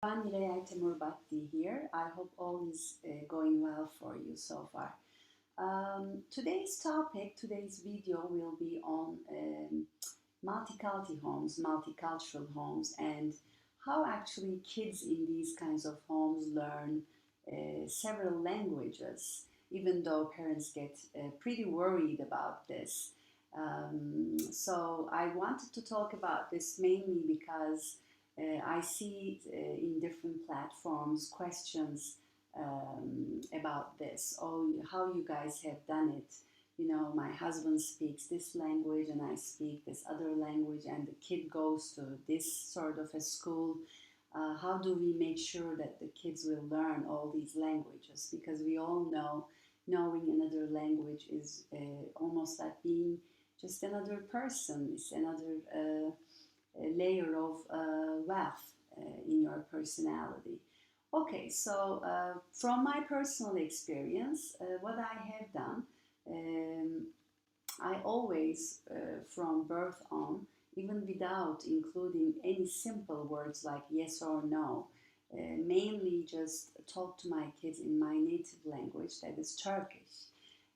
Bhatti here. I hope all is going well for you so far. Today's video will be on multicultural homes, and how actually kids in these kinds of homes learn several languages, even though parents get pretty worried about this. So I wanted to talk about this mainly because I see in different platforms questions about this. Oh, how you guys have done it. You know, my husband speaks this language and I speak this other language, and the kid goes to this sort of a school. How do we make sure that the kids will learn all these languages? Because we all know knowing another language is almost like being just another person. It's another layer of wealth in your personality. Okay, so from my personal experience, what I have done, um, I always, from birth on, even without including any simple words like yes or no, mainly just talk to my kids in my native language, that is Turkish.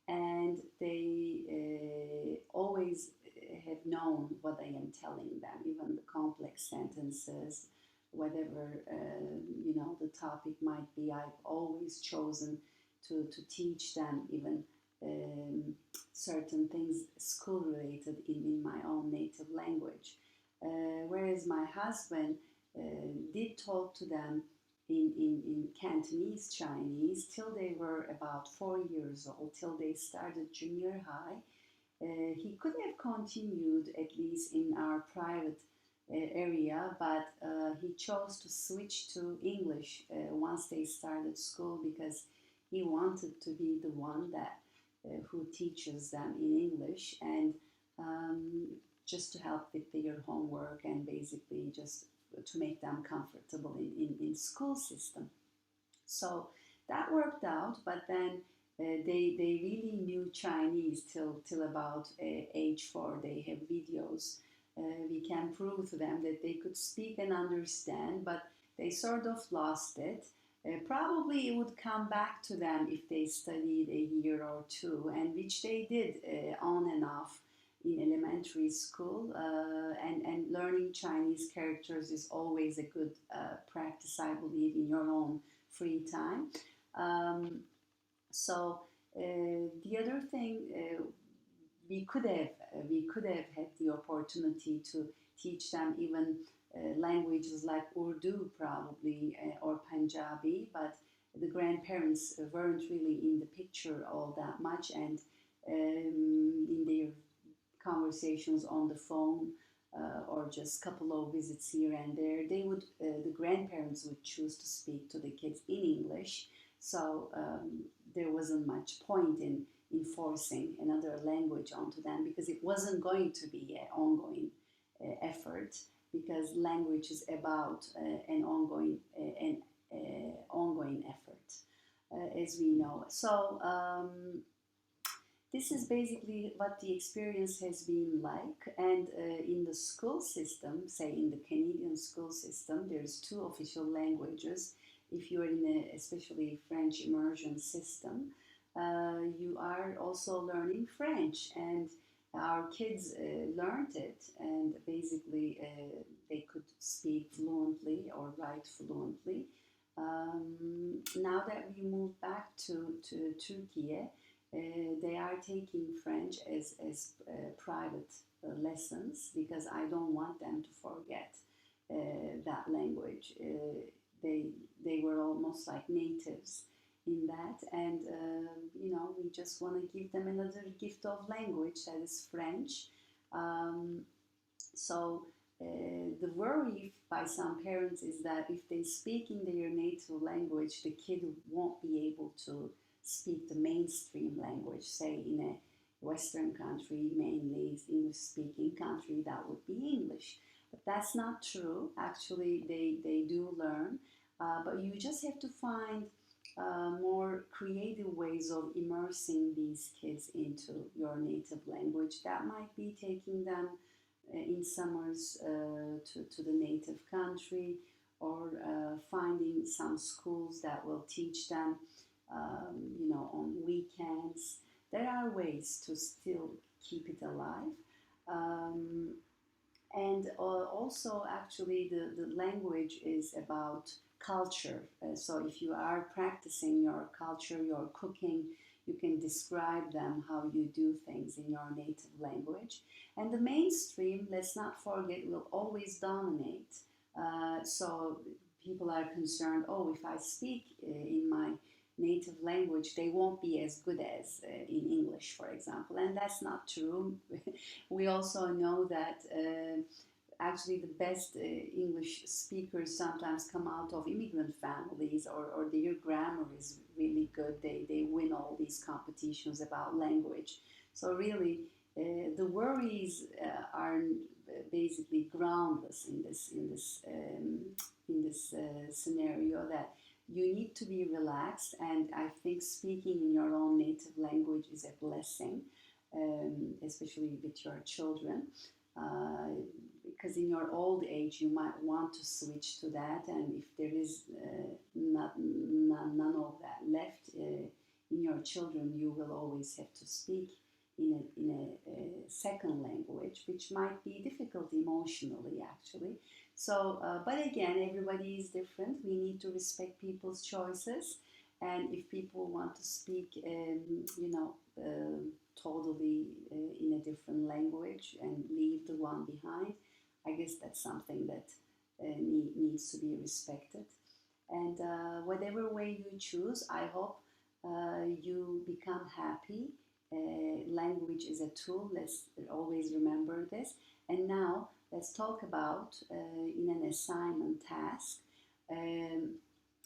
And they always have known what I am telling them, even the complex sentences, whatever the topic might be. I've always chosen to teach them even certain things school related in my own native language. Whereas my husband did talk to them in Cantonese Chinese till they were about 4 years old, till they started junior high. He could have continued at least in our private area, but he chose to switch to English once they started school, because he wanted to be the one that who teaches them in English, and um, just to help with their homework and basically just to make them comfortable in school system. So that worked out, but then they really knew Chinese till about age 4. They have videos. We can prove to them that they could speak and understand, but they sort of lost it. Probably it would come back to them if they studied a year or two, and which they did on and off in elementary school. And learning Chinese characters is always a good practice, I believe, in your own free time. Um, so the other thing we could have had the opportunity to teach them even languages like Urdu, probably, or Punjabi, but the grandparents weren't really in the picture all that much, and in their conversations on the phone, or just a couple of visits here and there, the grandparents would choose to speak to the kids in English. So there wasn't much point in enforcing another language onto them, because it wasn't going to be an ongoing effort, because language is about an ongoing effort, as we know. So this is basically what the experience has been like. And in the school system, say in the Canadian school system, there's two official languages. If you're in a especially French immersion system, you are also learning French, and our kids learned it, and basically they could speak fluently or write fluently. Now that we moved back to Turkey, they are taking French as private lessons, because I don't want them to forget that language. They were almost like natives in that, and we just want to give them another gift of language, that is French. So the worry by some parents is that if they speak in their native language, the kid won't be able to speak the mainstream language, say in a Western country, mainly English speaking country, that would be English. But that's not true. Actually, they do learn, but you just have to find more creative ways of immersing these kids into your native language. That might be taking them in summers to the native country, or finding some schools that will teach them, on weekends. There are ways to still keep it alive. Um, and also, actually, the language is about culture. So if you are practicing your culture, your cooking, you can describe them how you do things in your native language. And the mainstream, let's not forget, will always dominate. So people are concerned, oh, if I speak in my native language, they won't be as good as in English, for example. And that's not true. We also know that actually the best English speakers sometimes come out of immigrant families, or their grammar is really good. They win all these competitions about language. So really, the worries are basically groundless in this scenario, that you need to be relaxed. And I think speaking in your own native language is a blessing, especially with your children. Uh, because in your old age you might want to switch to that, and if there is none of that left in your children, you will always have to speak in a second language, which might be difficult emotionally, actually. So, but again, everybody is different. We need to respect people's choices, and if people want to speak, totally in a different language and leave the one behind, I guess that's something that needs to be respected. And whatever way you choose, I hope you become happy. Language is a tool. Let's always remember this. And now let's talk about, in an assignment task, um,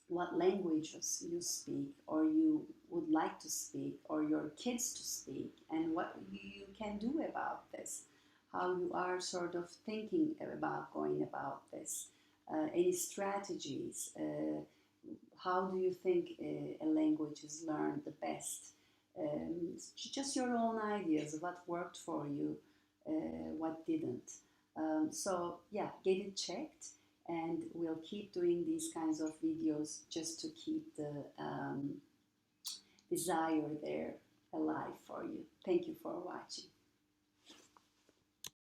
what languages you speak, or you would like to speak, or your kids to speak, and what you can do about this, how you are sort of thinking about going about this, any strategies, how do you think a language is learned the best, just your own ideas, what worked for you, what didn't. So yeah, get it checked, and we'll keep doing these kinds of videos just to keep the desire there alive for you. Thank you for watching.